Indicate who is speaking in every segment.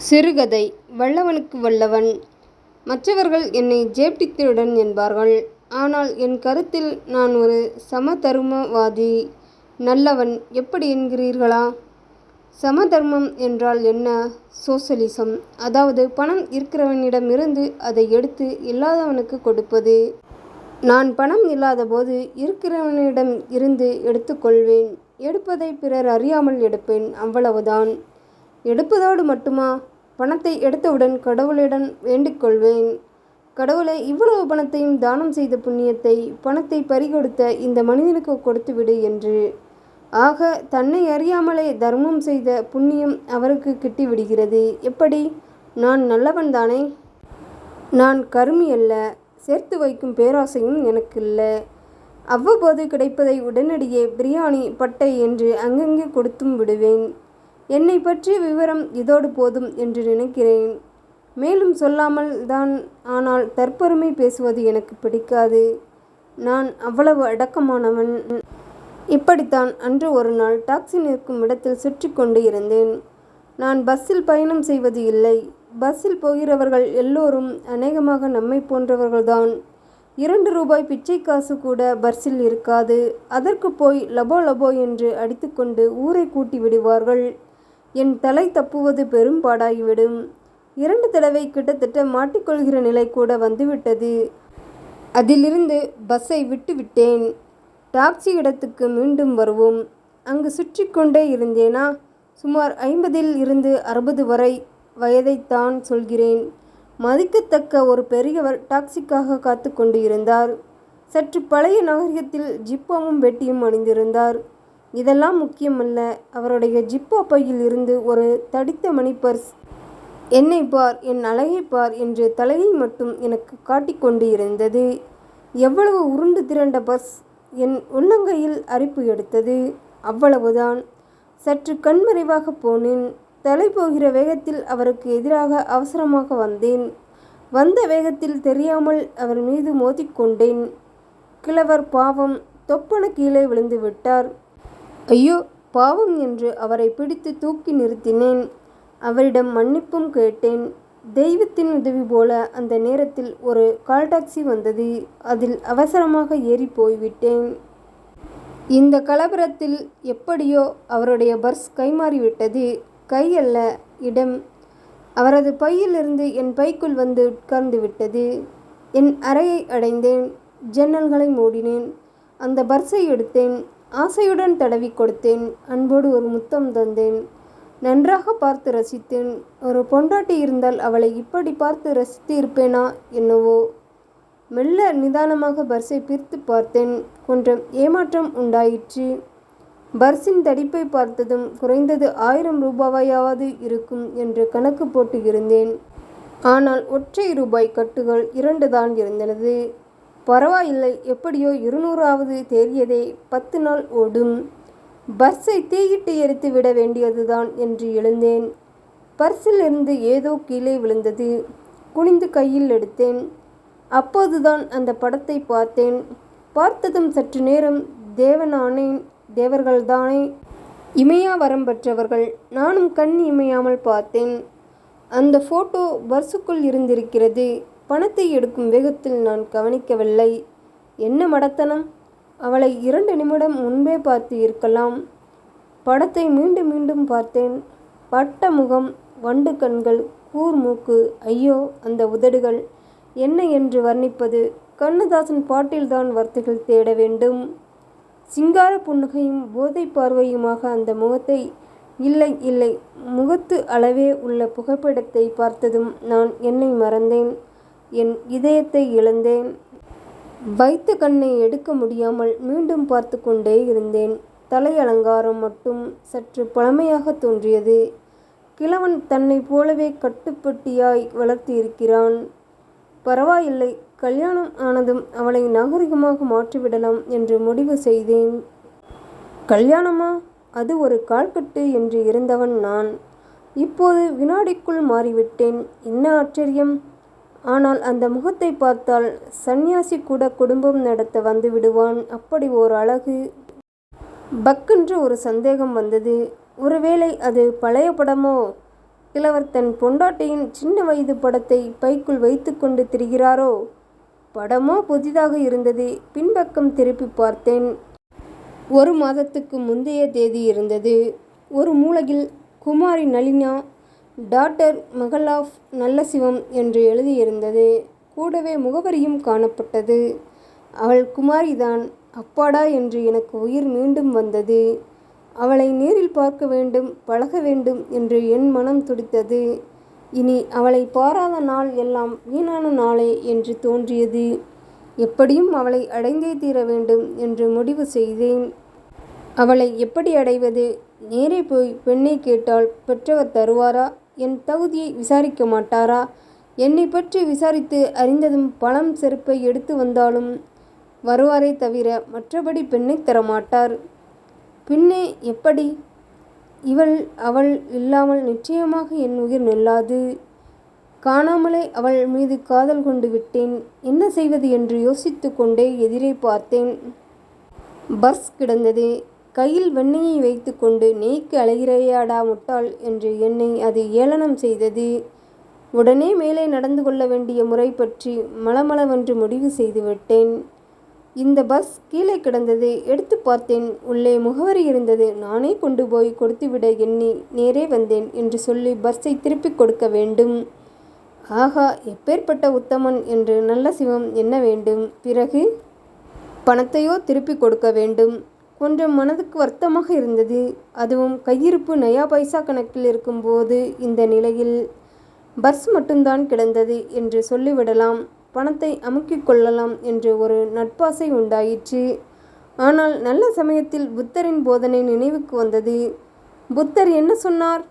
Speaker 1: சிறுகதை. வல்லவனுக்கு வல்லவன். மற்றவர்கள் என்னை ஜேப்டித்திருடன் என்பார்கள். ஆனால் என் கருத்தில் நான் ஒரு சமதர்மவாதி. நல்லவன் எப்படி என்கிறீர்களா? சமதர்மம் என்றால் என்ன? சோசலிசம். அதாவது பணம் இருக்கிறவனிடமிருந்து அதை எடுத்து இல்லாதவனுக்கு கொடுப்பது. நான் பணம் இல்லாத போது இருக்கிறவனிடம் இருந்து எடுத்துக்கொள்வேன். எடுப்பதை பிறர் அறியாமல் எடுப்பேன். அவ்வளவுதான். எடுப்பதோடு மட்டுமா? பணத்தை எடுத்தவுடன் கடவுளிடம் வேண்டிக்கொள்வேன். கடவுளை, இவ்வளவு பணத்தையும் தானம் செய்த புண்ணியத்தை பணத்தை பறிகொடுத்த இந்த மனிதனுக்கு கொடுத்துவிடு என்று. ஆக தன்னை அறியாமலே தர்மம் செய்த புண்ணியம் அவருக்கு கிட்டிவிடுகிறது. எப்படி? நான் நல்லவன் தானே? நான் கருமி அல்ல. சேர்த்து வைக்கும் பேராசையும் எனக்கு இல்லை. அவ்வப்போது கிடைப்பதை உடனடியே பிரியாணி, பட்டை என்று அங்கங்கே கொடுத்தும் விடுவேன். என்னை பற்றிய விவரம் இதோடு போதும் என்று நினைக்கிறேன். மேலும் சொல்லாமல் தான். ஆனால் தற்பெருமை பேசுவது எனக்கு பிடிக்காது. நான் அவ்வளவு அடக்கமானவன். இப்படித்தான் அன்று ஒரு நாள் டாக்ஸி நிற்கும் இடத்தில் சுற்றி கொண்டு இருந்தேன். நான் பஸ்ஸில் பயணம் செய்வது இல்லை. பஸ்ஸில் போகிறவர்கள் எல்லோரும் அநேகமாக நம்மை போன்றவர்கள்தான். 2 ரூபாய் பிச்சை காசு கூட பஸ்ஸில் இருக்காது. அதற்கு போய் லபோ லபோ என்று அடித்துக்கொண்டு ஊரை கூட்டி விடுவார்கள். என் தலை தப்புவது பெரும் பாடாகிவிடும். 2 தடவை கிட்டத்தட்ட மாட்டிக்கொள்கிற நிலை கூட வந்துவிட்டது. அதிலிருந்து பஸ்ஸை விட்டுவிட்டேன். டாக்ஸி இடத்துக்கு மீண்டும் வருவோம். அங்கு சுற்றி கொண்டே இருந்தேனா? சுமார் 50 இருந்து 60 வரை வயதைத்தான் சொல்கிறேன். மதிக்கத்தக்க ஒரு பெரியவர் டாக்ஸிக்காக காத்து கொண்டு இருந்தார். சற்று பழைய நாகரிகத்தில் ஜிப்பாவும் வெட்டியும் அணிந்திருந்தார். இதெல்லாம் முக்கியமல்ல. அவருடைய ஜிப்பா பையில் இருந்து ஒரு தடித்த மணி பர்ஸ். என்னை பார், என் அழகை பார் என்று தலையை மட்டும் எனக்கு காட்டிக்கொண்டு இருந்தது. எவ்வளவு உருண்டு திரண்ட பர்ஸ்! என் உள்ளங்கையில் அரிப்பு எடுத்தது. அவ்வளவுதான். சற்று கண்மறைவாக போனேன். தலை போகிற வேகத்தில் அவருக்கு எதிராக அவசரமாக வந்தேன். வந்த வேகத்தில் தெரியாமல் அவர் மீது மோதிக்கொண்டேன். கிழவர் பாவம், தொப்பன கீழே விழுந்து விட்டார். ஐயோ பாவம் என்று அவரை பிடித்து தூக்கி நிறுத்தினேன். அவரிடம் மன்னிப்பும் கேட்டேன். தெய்வத்தின் உதவி போல அந்த நேரத்தில் ஒரு கால் டாக்ஸி வந்தது. அதில் அவசரமாக ஏறி போய்விட்டேன். இந்த கலவரத்தில் எப்படியோ அவருடைய பர்ஸ் கைமாறிவிட்டது. கை அல்ல, இடம். அவரது பையிலிருந்து என் பைக்குள் வந்து உட்கார்ந்து விட்டது. என் அறையை அடைந்தேன். ஜன்னல்களை மூடினேன். அந்த பர்ஸை எடுத்தேன். ஆசையுடன் தடவி கொடுத்தேன். அன்போடு ஒரு முத்தம் தந்தேன். நன்றாக பார்த்து ரசித்தேன். ஒரு பொண்டாட்டி இருந்தால் அவளை இப்படி பார்த்து ரசித்து இருப்பேனா என்னவோ. மெல்ல நிதானமாக பர்ஸை பிரித்து பார்த்தேன். கொஞ்சம் ஏமாற்றம் உண்டாயிற்று. பர்ஸின் தடிப்பை பார்த்ததும் குறைந்தது 1000 ரூபாயாவது இருக்கும் என்று கணக்கு போட்டு இருந்தேன். ஆனால் ஒற்றை ரூபாய் கட்டுகள் 2 தான் இருந்தது. பரவாயில்லை, எப்படியோ 200ஆவது தேறியதே. 10 நாள் ஓடும். பர்ஸை தீயிட்டு எரித்து விட வேண்டியதுதான் என்று எழுந்தேன். பர்ஸில் இருந்து ஏதோ கீழே விழுந்தது. குனிந்து கையில் எடுத்தேன். அப்போதுதான் அந்த படத்தை பார்த்தேன். பார்த்ததும் சற்று நேரம் தேவனானேன். தேவர்கள்தானே இமையா வரம் பெற்றவர்கள். நானும் கண் இமையாமல் பார்த்தேன். அந்த போட்டோ பர்ஸுக்குள் இருந்திருக்கிறது. பணத்தை எடுக்கும் வேகத்தில் நான் கவனிக்கவில்லை. என்ன மடத்தனம்! அவளை 2 நிமிடம் முன்பே பார்த்து இருக்கலாம். படத்தை மீண்டும் மீண்டும் பார்த்தேன். பட்ட முகம், வண்டு கண்கள், கூர் மூக்கு. ஐயோ அந்த உதடுகள்! என்ன என்று வர்ணிப்பது? கண்ணதாசன் பாட்டில்தான் வார்த்தைகள் தேட வேண்டும். சிங்கார புன்னகையும் போதை பார்வையுமாக அந்த முகத்தை, இல்லை இல்லை, முகத்து அளவே உள்ள புகைப்படத்தை பார்த்ததும் நான் என்னை மறந்தேன். என் இதயத்தை இழந்தேன். வைத்த கண்ணை எடுக்க முடியாமல் மீண்டும் பார்த்து கொண்டே இருந்தேன். தலை அலங்காரம் மட்டும் சற்று பழமையாக தோன்றியது. கிழவன் தன்னை போலவே கட்டுப்பட்டியாய் வளர்த்து இருக்கிறான். பரவாயில்லை, கல்யாணம் ஆனதும் அவளை நாகரிகமாக மாற்றிவிடலாம் என்று முடிவு செய்தேன். கல்யாணமா? அது ஒரு கால்கட்டு என்று இருந்தவன் நான். இப்போது வினாடிக்குள் மாறிவிட்டேன். என்ன ஆச்சரியம்! ஆனால் அந்த முகத்தை பார்த்தால் சந்நியாசி கூட குடும்பம் நடத்த வந்து விடுவான். அப்படி ஓர் அழகு! பக்கென்று ஒரு சந்தேகம் வந்தது. ஒருவேளை அது பழைய படமோ? கிழவர் தன் பொண்டாட்டியின் சின்ன வயது படத்தை பைக்குள் வைத்து கொண்டு திரிகிறாரோ? படமோ புதிதாக இருந்தது. பின்பக்கம் திருப்பி பார்த்தேன். 1 மாதத்துக்கு முந்தைய தேதி இருந்தது. ஒரு மூலையில் குமாரி நளினா, டாக்டர் மகள் ஆஃப் நல்லசிவம் என்று எழுதியிருந்தது. கூடவே முகவரியும் காணப்பட்டது. அவள் குமாரிதான். அப்பாடா என்று எனக்கு உயிர் மீண்டும் வந்தது. அவளை நேரில் பார்க்க வேண்டும், பழக வேண்டும் என்று என் மனம் துடித்தது. இனி அவளை பாராத நாள் எல்லாம் வீணான நாளே என்று தோன்றியது. எப்படியும் அவளை அடைந்தே தீர வேண்டும் என்று முடிவு செய்தேன். அவளை எப்படி அடைவது? நேரே போய் பெண்ணை கேட்டால் பெற்றவர் தருவாரா? என் தகுதியை விசாரிக்க மாட்டாரா? என்னை பற்றி விசாரித்து அறிந்ததும் பழம் செருப்பை எடுத்து வந்தாலும் வருவாரே தவிர மற்றபடி பெண்ணை தரமாட்டார். பின்னே எப்படி? அவள் இல்லாமல் நிச்சயமாக என் உயிர் நில்லாது. காணாமலே அவள் மீது காதல் கொண்டு விட்டேன். என்ன செய்வது என்று யோசித்து கொண்டே எதிரே பார்த்தேன். பர்ஸ் கிடந்தது. கையில் வெண்ணெயை வைத்து கொண்டு நெய்க்கு அலைகிறாயாடா முட்டாள் என்று என்னை அது ஏளனம் செய்தது. உடனே மேலே நடந்து கொள்ள வேண்டிய முறை பற்றி மளமளவென்று முடிவு செய்து விட்டேன். இந்த பஸ் கீழே கிடந்தது. எடுத்து பார்த்தேன். உள்ளே முகவரி இருந்தது. நானே கொண்டு போய் கொடுத்துவிட எண்ணி நேரே வந்தேன் என்று சொல்லி பஸ்ஸை திருப்பிக் கொடுக்க வேண்டும். ஆகா, எப்பேற்பட்ட உத்தமன் என்று நல்லசிவம் எண்ண வேண்டும். பிறகு பணத்தையோ திருப்பிக் கொடுக்க வேண்டும். கொஞ்சம் மனதுக்கு வருத்தமாக இருந்தது. அதுவும் கையிருப்பு நயா பைசா கணக்கில் இருக்கும்போது இந்த நிலையில் பர்ஸ் மட்டும்தான் கிடந்தது என்று சொல்லிவிடலாம். பணத்தை அமுக்கிக் கொள்ளலாம் என்று ஒரு நட்பாசை உண்டாயிற்று. ஆனால் நல்ல சமயத்தில் புத்தரின் போதனை நினைவுக்கு வந்தது. புத்தர் என்ன சொன்னார்?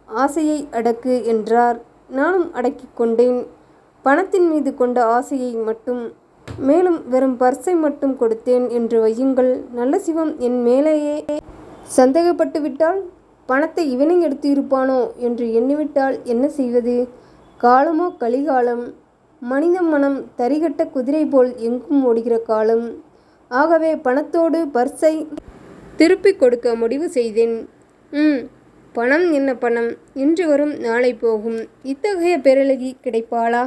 Speaker 1: ஆசையை அடக்கு என்றார். நானும் அடக்கிக் கொண்டேன். பணத்தின் மீது கொண்ட ஆசையை மட்டும். மேலும் வெறும் பர்ஸை மட்டும் கொடுத்தேன் என்று வையுங்கள். நல்லசிவம் என் மேலேயே சந்தேகப்பட்டு விட்டால், பணத்தை இவனை எடுத்து இருப்பானோ என்று எண்ணிவிட்டால் என்ன செய்வது? காலமோ கலிகாலம். மனித மனம் தரிகட்ட குதிரை போல் எங்கும் ஓடுகிற காலம். ஆகவே பணத்தோடு பர்ஸை திருப்பிக் கொடுக்க முடிவு செய்தேன். பணம் என்ன பணம்? இன்று வரும் நாளை போகும். இத்தகைய பேரழகி கிடைப்பாளா?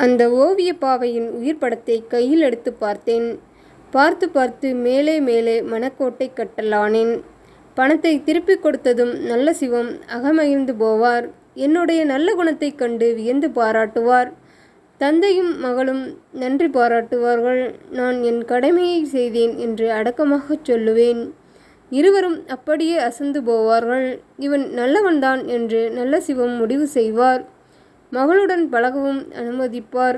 Speaker 1: அந்த ஓவிய பாவையின் உயிர் படத்தை கையில் எடுத்து பார்த்தேன். பார்த்து பார்த்து மேலே மேலே மனக்கோட்டை கட்டலானேன். பணத்தை திருப்பிக் கொடுத்ததும் நல்லசிவம் அகமகிழ்ந்து போவார். என்னுடைய நல்ல குணத்தைக் கண்டு வியந்து பாராட்டுவார். தந்தையும் மகளும் நன்றி பாராட்டுவார்கள். நான் என் கடமையை செய்தேன் என்று அடக்கமாகச் சொல்லுவேன். இருவரும் அப்படியே அசந்து போவார்கள். இவன் நல்லவன்தான் என்று நல்லசிவம் முடிவு செய்வார். மகளுடன் பழகவும் அனுமதிப்பார்.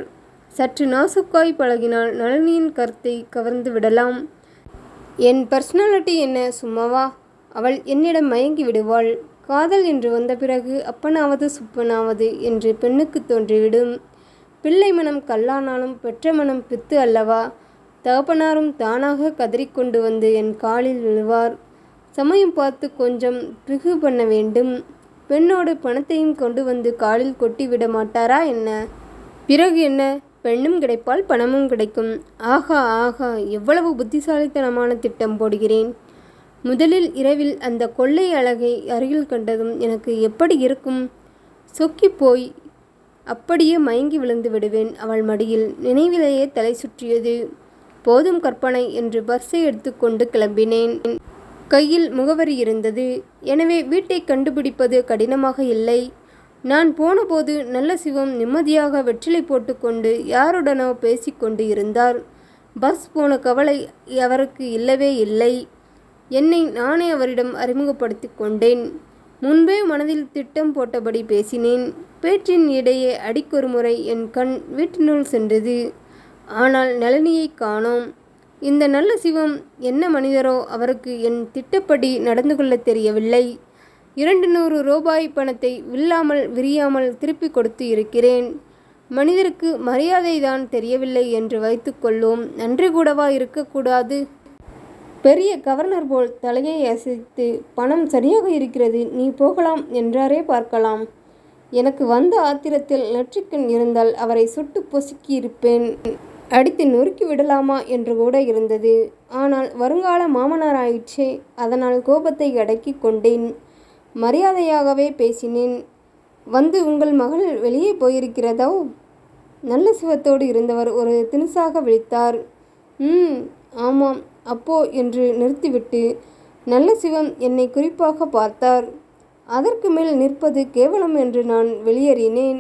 Speaker 1: சற்று நாசுக்காய் பழகினால் நளினியின் கருத்தை கவர்ந்து விடலாம். என் பர்சனாலிட்டி என்ன சும்மாவா? அவள் என்னிடம் மயங்கி விடுவாள். காதல் என்று வந்த பிறகு அப்பனாவது சுப்பனாவது என்று பெண்ணுக்கு தோன்றிவிடும். பிள்ளை மனம் கல்லானாலும் பெற்ற மனம் பித்து அல்லவா? தகப்பனாரும் தானாக கதறிக்கொண்டு வந்து என் காலில் விழுவார். சமயம் பார்த்து கொஞ்சம் பிகு பண்ண வேண்டும். பெண்ணோடு பணத்தையும் கொண்டு வந்து காலில் கொட்டி விட மாட்டாரா என்ன? பிறகு என்ன? பெண்ணும் கிடைப்பால், பணமும் கிடைக்கும். ஆகா ஆகா, எவ்வளவு புத்திசாலித்தனமான திட்டம் போடுகிறேன். முதலில் இரவில் அந்த கொள்ளை அழகை அருகில் கண்டதும் எனக்கு எப்படி இருக்கும்? சொக்கி போய் அப்படியே மயங்கி விழுந்து விடுவேன் அவள் மடியில். நினைவிலேயே தலை சுற்றியது. போதும் கற்பனை என்று பர்ஸை எடுத்துக்கொண்டு கிளம்பினேன். கையில் முகவரி இருந்தது. எனவே வீட்டை கண்டுபிடிப்பது கடினமாக இல்லை. நான் போனபோது நல்லசிவம் நிம்மதியாக வெற்றிலை போட்டுக்கொண்டு யாருடனோ பேசிக்கொண்டு இருந்தார். பர்ஸ் போன கவலை அவருக்கு இல்லவே இல்லை. என்னை நானே அவரிடம் அறிமுகப்படுத்தி கொண்டேன். முன்பே மனதில் திட்டம் போட்டபடி பேசினேன். பேற்றின் இடையே அடிக்கொரு முறை என் கண் வீட்டினுள் சென்றது. ஆனால் நளினியை காணோம். இந்த நல்லசிவம் என்ன மனிதரோ அவருக்கு என் திட்டப்படி நடந்து கொள்ள தெரியவில்லை. 200 ரூபாய் பணத்தை வில்லாமல் விரியாமல் திருப்பி கொடுத்து இருக்கிறேன். மனிதருக்கு மரியாதை தான் தெரியவில்லை என்று வைத்துக்கொள்வோம். நன்றி கூடவா இருக்கக்கூடாது? பெரிய கவர்னர் போல் தலையை அசைத்து, பணம் சரியாக இருக்கிறது, நீ போகலாம் என்றாரே பார்க்கலாம். எனக்கு வந்த ஆத்திரத்தில் நெற்றிக்கண் இருந்தால் அவரை சுட்டு பொசுக்கியிருப்பேன். அடித்து நொறுக்கி விடலாமா என்று கூட இருந்தது. ஆனால் வருங்கால மாமனாராயிற்றே, அதனால் கோபத்தை அடக்கி கொண்டேன். மரியாதையாகவே பேசினேன். வந்து உங்கள் மகள் வெளியே போயிருக்கிறதோ? நல்ல சிவத்தோடு இருந்தவர் ஒரு தினுசாக விழித்தார். ஆமாம் அப்போ என்று நிறுத்திவிட்டு நல்ல சிவம் என்னை குறிப்பாக பார்த்தார். அதற்கு மேல் நிற்பது கேவலம் என்று நான் வெளியேறினேன்.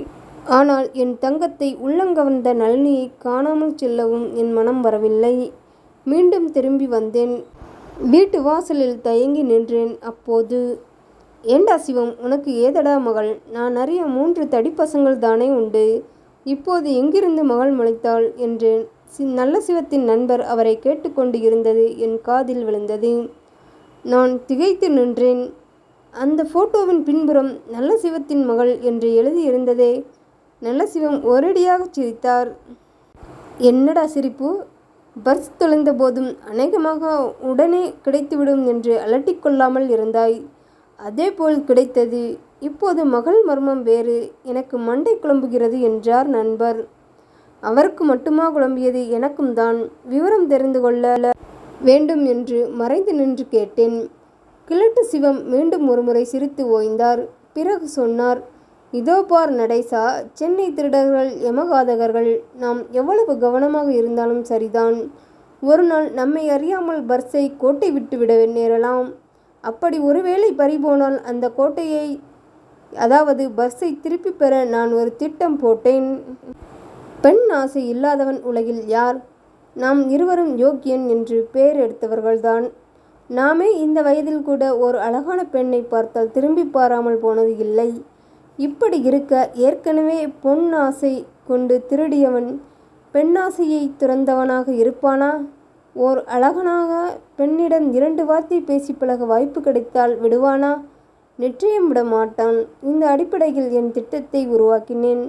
Speaker 1: ஆனால் என் தங்கத்தை உள்ளங்கவர்ந்த நளினியை காணாமல் செல்லவும் என் மனம் வரவில்லை. மீண்டும் திரும்பி வந்தேன். வீட்டு வாசலில் தயங்கி நின்றேன். அப்போது, ஏண்டா சிவம், உனக்கு ஏதடா மகள்? நான் அறிய 3 தடிப்பசங்கள் தானே உண்டு. இப்போது எங்கிருந்து மகள் முளைத்தாள் என்றேன். நல்ல சிவத்தின் நண்பர் அவரை கேட்டுக்கொண்டு இருந்தது என் காதில் விழுந்தது. நான் திகைத்து நின்றேன். அந்த போட்டோவின் பின்புறம் நல்ல சிவத்தின் மகள் என்று எழுதியிருந்ததே. நல்ல சிவம் ஒரேடியாகச் சிரித்தார். என்னடா சிரிப்பு? பர்ஸ் தொலைந்த போதும் அநேகமாக உடனே கிடைத்துவிடும் என்று அலட்டிக்கொள்ளாமல் இருந்தாய். அதேபோல் கிடைத்தது. இப்போது மகள் மர்மம் வேறு. எனக்கு மண்டை குழம்புகிறது என்றார் நண்பர். அவருக்கு மட்டுமா குழம்பியது? எனக்கும் தான். விவரம் தெரிந்து கொள்ள வேண்டும் என்று மறைந்து நின்று கேட்டேன். கிழட்டு சிவம் மீண்டும் ஒருமுறை சிரித்து ஓய்ந்தார். பிறகு சொன்னார், இதோ பார் நடேசா, சென்னை திருடர்கள் யமகாதகர்கள். நாம் எவ்வளவு கவனமாக இருந்தாலும் சரிதான், ஒரு நாள் நம்மை அறியாமல் பர்ஸை கோட்டை விட்டு விட நேரலாம். அப்படி ஒருவேளை பறிபோனால் அந்த கோட்டையை, அதாவது பர்ஸை திருப்பி பெற நான் ஒரு திட்டம் போட்டேன். பெண் ஆசை இல்லாதவன் உலகில் யார்? நாம் இருவரும் யோக்கியன் என்று பெயர் எடுத்தவர்கள்தான். நாமே இந்த வயதில் கூட ஒரு அழகான பெண்ணை பார்த்தால் திரும்பி பாராமல் போனது இல்லை. இப்படி இருக்க ஏற்கனவே பொன் ஆசை கொண்டு திருடியவன் பெண்ணாசையை துறந்தவனாக இருப்பானா? ஓர் அழகனாக பெண்ணிடம் 2 வார்த்தை பேசி பழக வாய்ப்பு கிடைத்தால் விடுவானா? நிச்சயம் விட மாட்டான். இந்த அடிப்படையில் என் திட்டத்தை உருவாக்கினேன்.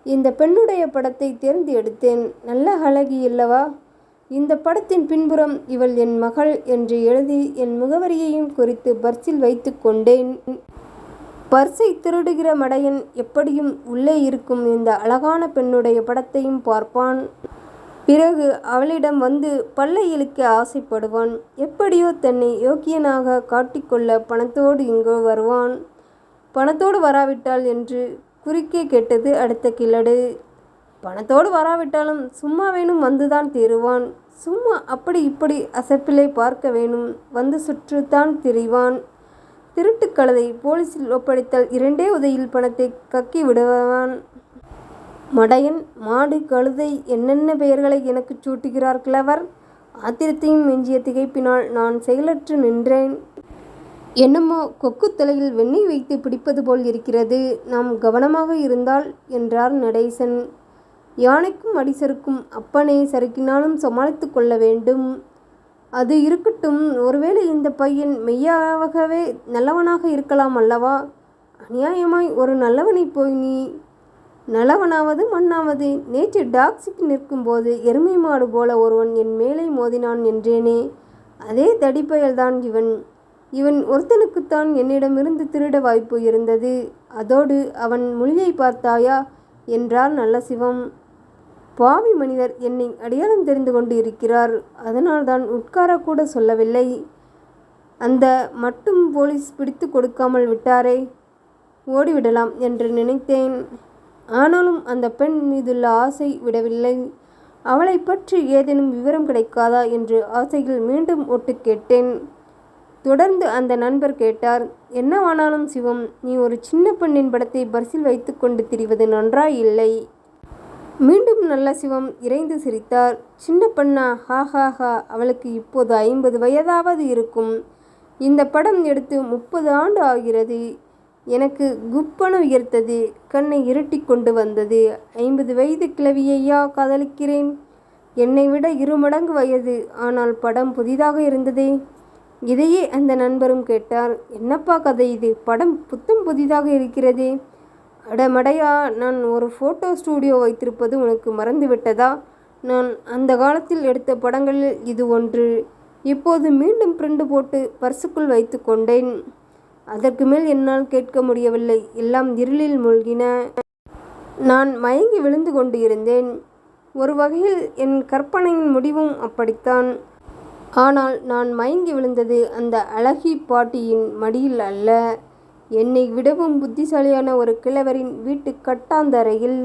Speaker 1: இந்த பெண்ணுடைய படத்தை தேர்ந்து எடுத்தேன். நல்ல அழகி அல்லவா? இந்த படத்தின் பின்புறம் இவள் என் மகள் என்று எழுதி என் முகவரியையும் குறித்து பர்ஸில் வைத்து கொண்டேன். பர்ஸை திருடுகிற மடையன் எப்படியும் உள்ளே இருக்கும் இந்த அழகான பெண்ணுடைய படத்தையும் பார்ப்பான். பிறகு அவளிடம் வந்து பல்லை இழுக்க ஆசைப்படுவான். எப்படியோ தன்னை யோக்கியனாக காட்டிக்கொள்ள பணத்தோடு இங்கு வருவான். பணத்தோடு வராவிட்டால் என்று குறுக்கே கேட்டது அடுத்த கிழடு. பணத்தோடு வராவிட்டாலும் சும்மா வேணும், வந்துதான் தீருவான். சும்மா அப்படி இப்படி அசப்பிலை பார்க்க வேணும், வந்து சுற்றுத்தான் திரிவான். திருட்டு கழுதை போலீஸில் ஒப்படைத்தால் 2 உதையில் பணத்தை கக்கி விடுவான். மடையன், மாடு, கழுதை, என்னென்ன பெயர்களை எனக்கு சூட்டுகிறார் கிழவர். ஆத்திரத்தையும் மிஞ்சிய திகைப்பினால் நான் செயலற்று நின்றேன். என்னமோ கொக்கு தலையில் வெண்ணெய் வைத்து பிடிப்பது போல் இருக்கிறது. நாம் கவனமாக இருந்தால் என்றார் நடேசன். யானைக்கும் அடிசருக்கும் அப்பனே, சறுக்கினாலும் சமாளித்து கொள்ள வேண்டும். அது இருக்கட்டும். ஒருவேளை இந்த பையன் மெய்யாகவே நல்லவனாக இருக்கலாம் அல்லவா? அநியாயமாய் ஒரு நல்லவனை போய் நீ நல்லவனாவது மண்ணாவது. நேற்று டாக்ஸிக்கு நிற்கும்போது எருமை மாடு போல ஒருவன் என் மேலே மோதினான் என்றேனே, அதே தடிப்பயல்தான் இவன். இவன் ஒருத்தனுக்குத்தான் என்னிடமிருந்து திருட வாய்ப்பு இருந்தது. அதோடு அவன் மொழியை பார்த்தாயா என்றார் நல்ல சிவம். பாவி மனிதர் என்னை அடையாளம் தெரிந்து கொண்டு இருக்கிறார். அதனால்தான் உட்காரக்கூட சொல்லவில்லை. அந்த மட்டும் போலீஸ் பிடித்து கொடுக்காமல் விட்டாரே, ஓடிவிடலாம் என்று நினைத்தேன். ஆனாலும் அந்த பெண் மீதுள்ள ஆசை விடவில்லை. அவளை பற்றி ஏதேனும் விவரம் கிடைக்காதா என்று ஆசையில் மீண்டும் ஒட்டு கேட்டேன். தொடர்ந்து அந்த நண்பர் கேட்டார், என்னவானாலும் சிவம், நீ ஒரு சின்ன பெண்ணின் படத்தை பர்ஸில் வைத்து கொண்டு திரிவது நன்றாயில்லை. மீண்டும் நல்ல சிவம் இறைந்து சிரித்தார். சின்ன பெண்ணா? ஹாஹாஹா, அவளுக்கு இப்போது 50 வயதாவது இருக்கும். இந்த படம் எடுத்து 30 ஆண்டு ஆகிறது. எனக்கு குப்பன உயர்த்தது. கண்ணை இருட்டி கொண்டு வந்தது. 50 வயது கிழவியையா காதலிக்கிறேன்? என்னை விட 2 மடங்கு வயது. ஆனால் படம் புதிதாக இருந்ததே. இதையே அந்த நண்பரும் கேட்டார். என்னப்பா கதை இது? படம் புத்தம் புதிதாக இருக்கிறதே. அடமடையா, நான் ஒரு ஃபோட்டோ ஸ்டூடியோ வைத்திருப்பது உனக்கு மறந்துவிட்டதா? நான் அந்த காலத்தில் எடுத்த படங்களில் இது ஒன்று. இப்போது மீண்டும் பிரிண்ட் போட்டு பர்சுக்குள் வைத்து கொண்டேன். அதற்கு மேல் என்னால் கேட்க முடியவில்லை. எல்லாம் இருளில் மூழ்கின. நான் மயங்கி விழுந்து கொண்டு இருந்தேன். ஒரு வகையில் என் கற்பனையின் முடிவும் அப்படித்தான். ஆனால் நான் மயங்கி விழுந்தது அந்த அழகி பாட்டியின் மடியில் அல்ல. என்னை விடவும் புத்திசாலியான ஒரு கிழவரின் வீட்டு கட்டாந்தரையில்